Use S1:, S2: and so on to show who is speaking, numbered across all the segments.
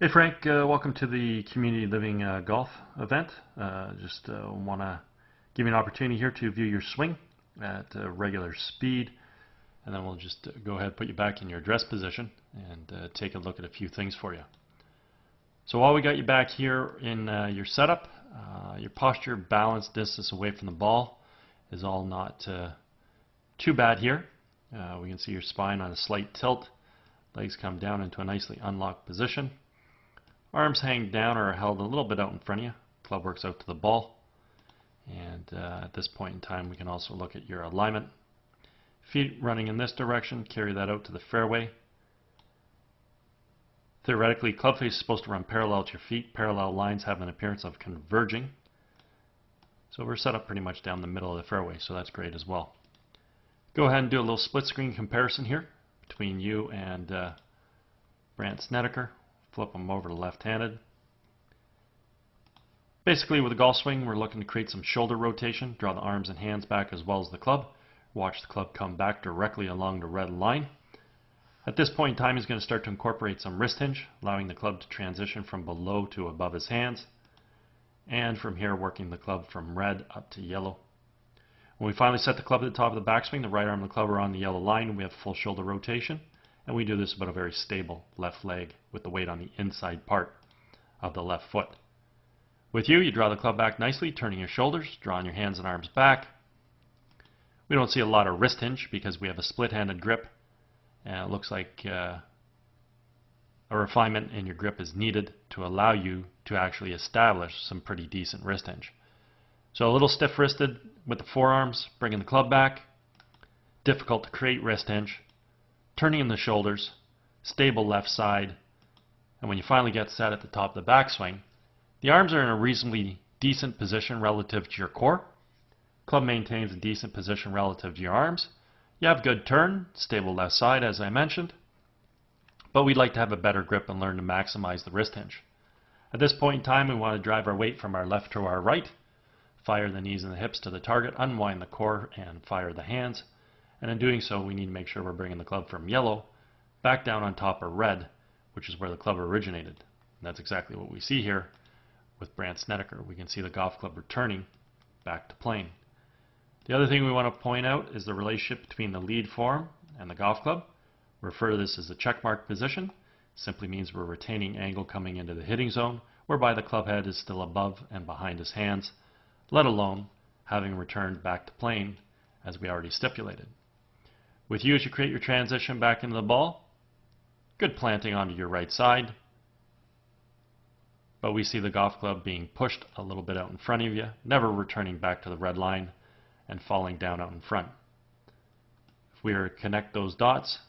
S1: Hey Frank, welcome to the Community Living Golf event. Just want to give you an opportunity here to view your swing at regular speed, and then we'll just go ahead and put you back in your address position and take a look at a few things for you. So while we got you back here in your setup, your posture, balance, distance away from the ball is all not too bad here. We can see your spine on a slight tilt, legs come down into a nicely unlocked position. Arms hang down or are held a little bit out in front of you. Club works out to the ball. And at this point in time, we can also look at your alignment. Feet running in this direction, carry that out to the fairway. Theoretically, club face is supposed to run parallel to your feet. Parallel lines have an appearance of converging. So we're set up pretty much down the middle of the fairway, so that's great as well. Go ahead and do a little split screen comparison here between you and Brandt Snedeker. Flip them over to left-handed. Basically with a golf swing, we're looking to create some shoulder rotation, draw the arms and hands back as well as the club. Watch the club come back directly along the red line. At this point in time, he's going to start to incorporate some wrist hinge, allowing the club to transition from below to above his hands. And from here, working the club from red up to yellow. When we finally set the club at the top of the backswing, the right arm and the club are on the yellow line, and we have full shoulder rotation. And we do this with a very stable left leg with the weight on the inside part of the left foot. With you draw the club back nicely, turning your shoulders, drawing your hands and arms back. We don't see a lot of wrist hinge because we have a split-handed grip, and it looks like a refinement in your grip is needed to allow you to actually establish some pretty decent wrist hinge. So a little stiff-wristed with the forearms, bringing the club back. Difficult to create wrist hinge. Turning in the shoulders, stable left side, and when you finally get set at the top of the backswing, the arms are in a reasonably decent position relative to your core. Club maintains a decent position relative to your arms. You have good turn, stable left side as I mentioned, but we'd like to have a better grip and learn to maximize the wrist hinge. At this point in time, we want to drive our weight from our left to our right, fire the knees and the hips to the target, unwind the core, and fire the hands. And in doing so, we need to make sure we're bringing the club from yellow back down on top of red, which is where the club originated. And that's exactly what we see here with Brandt Snedeker. We can see the golf club returning back to plane. The other thing we want to point out is the relationship between the lead form and the golf club. We refer to this as the checkmark position. Simply means we're retaining angle coming into the hitting zone, whereby the club head is still above and behind his hands, let alone having returned back to plane as we already stipulated. With you as you create your transition back into the ball, good planting onto your right side, but we see the golf club being pushed a little bit out in front of you, never returning back to the red line and falling down out in front. If we were to connect those dots,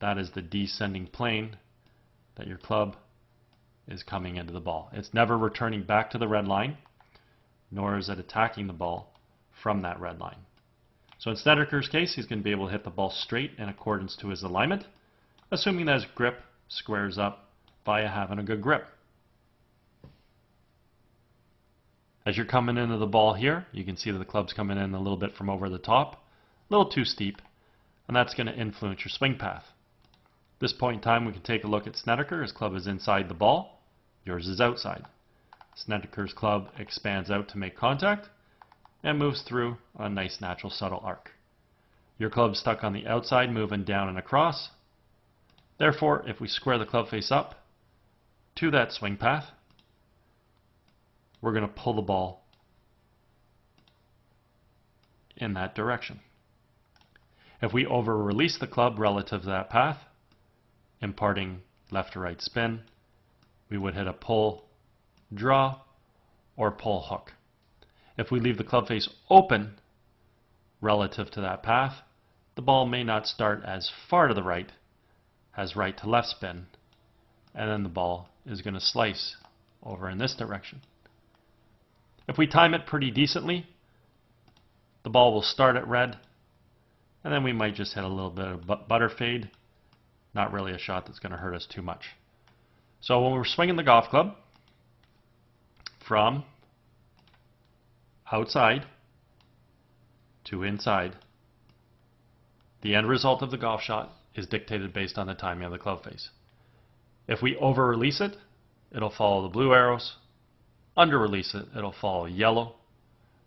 S1: that is the descending plane that your club is coming into the ball. It's never returning back to the red line, nor is it attacking the ball from that red line. So in Snedeker's case, he's going to be able to hit the ball straight in accordance to his alignment, assuming that his grip squares up via having a good grip. As you're coming into the ball here, you can see that the club's coming in a little bit from over the top, a little too steep, and that's going to influence your swing path. At this point in time, we can take a look at Snedeker. His club is inside the ball, yours is outside. Snedeker's club expands out to make contact and moves through a nice natural subtle arc. Your club's stuck on the outside, moving down and across. Therefore, if we square the club face up to that swing path, we're going to pull the ball in that direction. If we over-release the club relative to that path, imparting left to right spin, we would hit a pull, draw, or pull hook. If we leave the club face open relative to that path, the ball may not start as far to the right as right to left spin, and then the ball is going to slice over in this direction. If we time it pretty decently, the ball will start at red, and then we might just hit a little bit of butter fade, not really a shot that's going to hurt us too much. So when we're swinging the golf club from outside to inside, the end result of the golf shot is dictated based on the timing of the club face. If we over-release it, it'll follow the blue arrows. Under-release it, it'll follow yellow.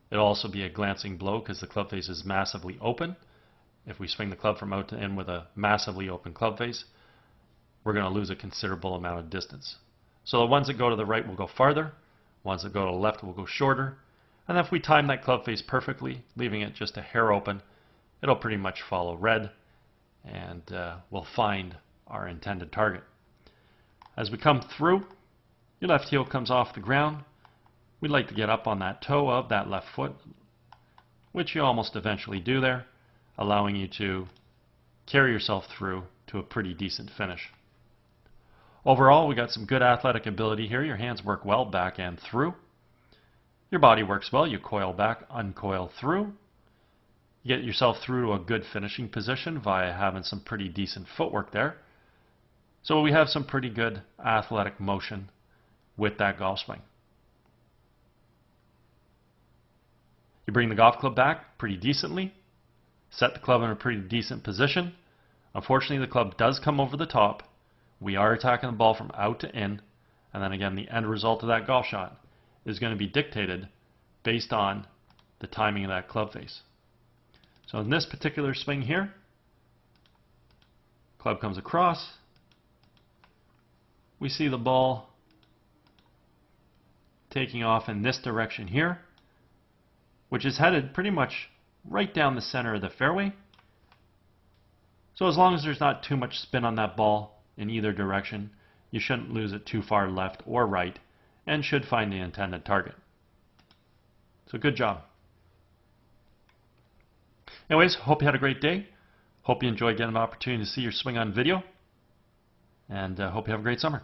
S1: It'll also be a glancing blow because the club face is massively open. If we swing the club from out to in with a massively open club face, we're going to lose a considerable amount of distance. So the ones that go to the right will go farther, ones that go to the left will go shorter, and if we time that club face perfectly, leaving it just a hair open, it'll pretty much follow red, and we'll find our intended target. As we come through, your left heel comes off the ground. We'd like to get up on that toe of that left foot, which you almost eventually do there, allowing you to carry yourself through to a pretty decent finish. Overall, we got some good athletic ability here. Your hands work well back and through. Your body works well. You coil back, uncoil through. You get yourself through to a good finishing position via having some pretty decent footwork there. So we have some pretty good athletic motion with that golf swing. You bring the golf club back pretty decently. Set the club in a pretty decent position. Unfortunately, the club does come over the top. We are attacking the ball from out to in, and then again the end result of that golf shot is going to be dictated based on the timing of that club face. So in this particular swing here, club comes across, we see the ball taking off in this direction here, which is headed pretty much right down the center of the fairway. So as long as there's not too much spin on that ball in either direction, you shouldn't lose it too far left or right, and should find the intended target. So good job. Anyways, hope you had a great day. Hope you enjoyed getting an opportunity to see your swing on video, and hope you have a great summer.